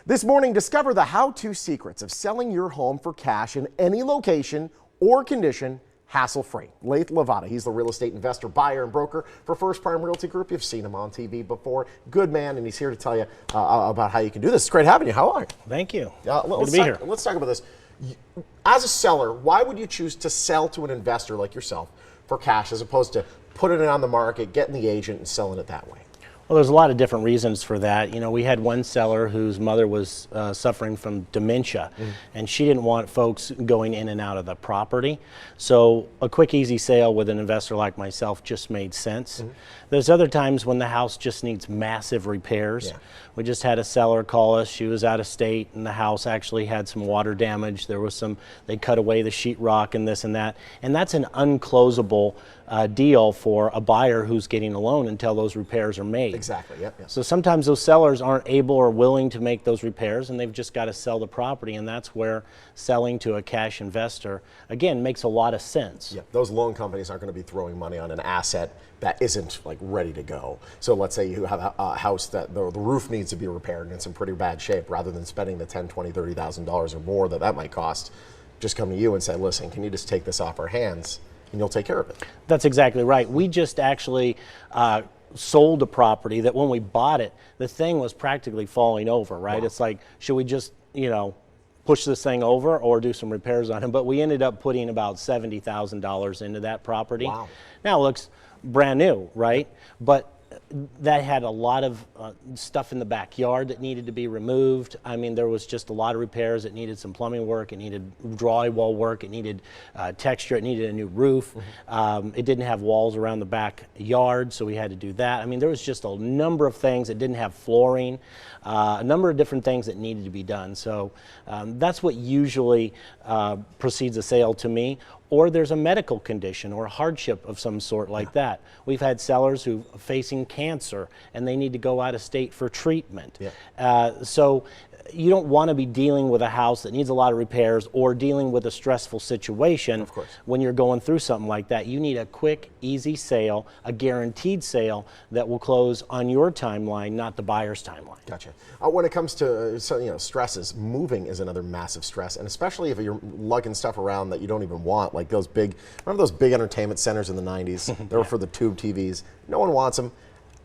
This morning, discover the how-to secrets of selling your home for cash in any location or condition, hassle-free. Lathe Lavada, he's the real estate investor, buyer, and broker for First Prime Realty Group. You've seen him on TV before. Good man, and he's here to tell you about how you can do this. It's great having you. How are you? Thank you. Good to be here. Let's talk about this. As a seller, why would you choose to sell to an investor like yourself for cash as opposed to putting it on the market, getting the agent, and selling it that way? Well, there's a lot of different reasons for that. You know, we had one seller whose mother was suffering from dementia, and she didn't want folks going in and out of the property. So a quick, easy sale with an investor like myself just made sense. There's other times when the house just needs massive repairs. Yeah. We just had a seller call us. She was out of state, and the house actually had some water damage. There was they cut away the sheetrock and this and that. And that's an unclosable deal for a buyer who's getting a loan until those repairs are made. Exactly, yep. So sometimes those sellers aren't able or willing to make those repairs, and they've just got to sell the property, and that's where selling to a cash investor, again, makes a lot of sense. Yeah, those loan companies aren't going to be throwing money on an asset that isn't like ready to go. So let's say you have a house that the roof needs to be repaired and it's in pretty bad shape, rather than spending the $10,000, $20,000, $30,000 or more that might cost, just come to you and say, listen, can you just take this off our hands? And you'll take care of it. That's exactly right. We just actually sold a property that when we bought it, the thing was practically falling over, right? Wow. It's like, should we just, push this thing over or do some repairs on it? But we ended up putting about $70,000 into that property. Wow. Now it looks brand new, right? But that had a lot of stuff in the backyard that needed to be removed. I mean, there was just a lot of repairs. It needed some plumbing work. It needed drywall work. It needed texture. It needed a new roof. It didn't have walls around the backyard, so we had to do that. I mean, there was just a number of things. It didn't have flooring, a number of different things that needed to be done. So that's what usually precedes a sale to me. Or there's a medical condition or a hardship of some sort like that. We've had sellers who are facing cancer and they need to go out of state for treatment. So you don't want to be dealing with a house that needs a lot of repairs or dealing with a stressful situation when you're going through something like that. You need a quick, easy sale, a guaranteed sale that will close on your timeline, not the buyer's timeline. Gotcha. When it comes to stresses, moving is another massive stress, and especially if you're lugging stuff around that you don't even want, like those big, remember those big entertainment centers in the 90s? They were for the tube TVs. No one wants them.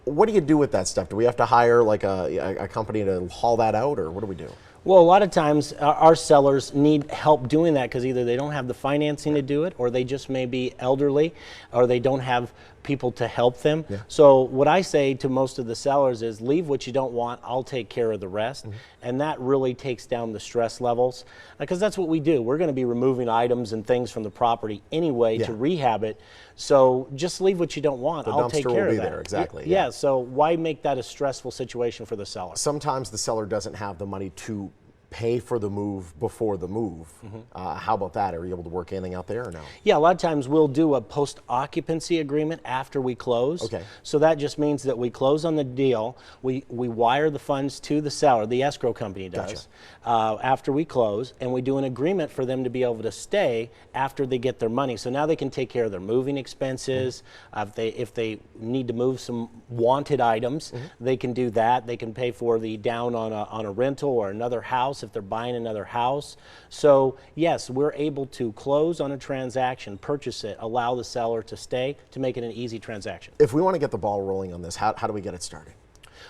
What do you do with that stuff? Do we have to hire like a company to haul that out, or what do we do? Well, a lot of times our sellers need help doing that because either they don't have the financing to do it, or they just may be elderly, or they don't have people to help them. So what I say to most of the sellers is leave what you don't want, I'll take care of the rest. And that really takes down the stress levels, because that's what we do. We're going to be removing items and things from the property anyway to rehab it. So just leave what you don't want, I'll take care of that. The dumpster will be there, exactly. Yeah, so why make that a stressful situation for the seller? Sometimes the seller doesn't have the money to pay for the move before the move. How about that? Are you able to work anything out there or no? Yeah, a lot of times we'll do a post-occupancy agreement after we close. Okay. So that just means that we close on the deal, we wire the funds to the seller, the escrow company does, after we close, and we do an agreement for them to be able to stay after they get their money. So now they can take care of their moving expenses. If they need to move some wanted items, they can do that. They can pay for the down on a rental or another house if they're buying another house. So yes, we're able to close on a transaction, purchase it, allow the seller to stay, to make it an easy transaction. If we want to get the ball rolling on this, how do we get it started?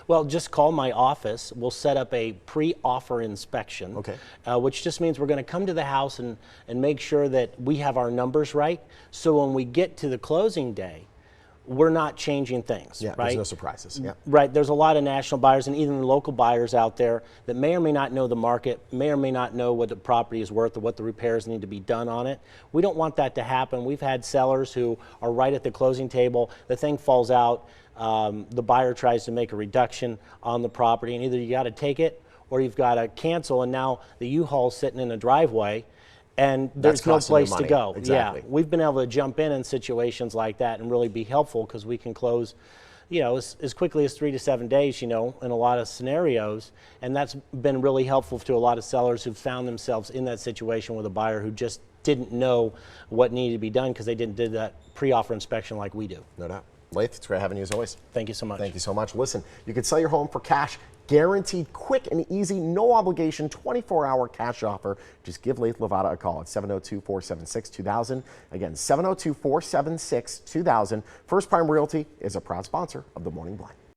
Well, just call my office. We'll set up a pre-offer inspection, which just means we're going to come to the house and make sure that we have our numbers right. So when we get to the closing day, we're not changing things, right? There's no surprises. Right, there's a lot of national buyers and even local buyers out there that may or may not know the market, may or may not know what the property is worth or what the repairs need to be done on it. We don't want that to happen. We've had sellers who are right at the closing table, the thing falls out, the buyer tries to make a reduction on the property, and either you got to take it or you've got to cancel, and now the U-Haul's sitting in a driveway and there's no place to go. Exactly. Yeah, we've been able to jump in situations like that and really be helpful because we can close, as quickly as 3 to 7 days, in a lot of scenarios. And that's been really helpful to a lot of sellers who've found themselves in that situation with a buyer who just didn't know what needed to be done because they didn't do that pre-offer inspection like we do. No doubt. Lathe, it's great having you as always. Thank you so much. Thank you so much. Listen, you can sell your home for cash guaranteed quick and easy, no obligation, 24-hour cash offer. Just give Lathe Lavada a call at 702-476-2000. Again, 702-476-2000. First Prime Realty is a proud sponsor of the Morning Blind.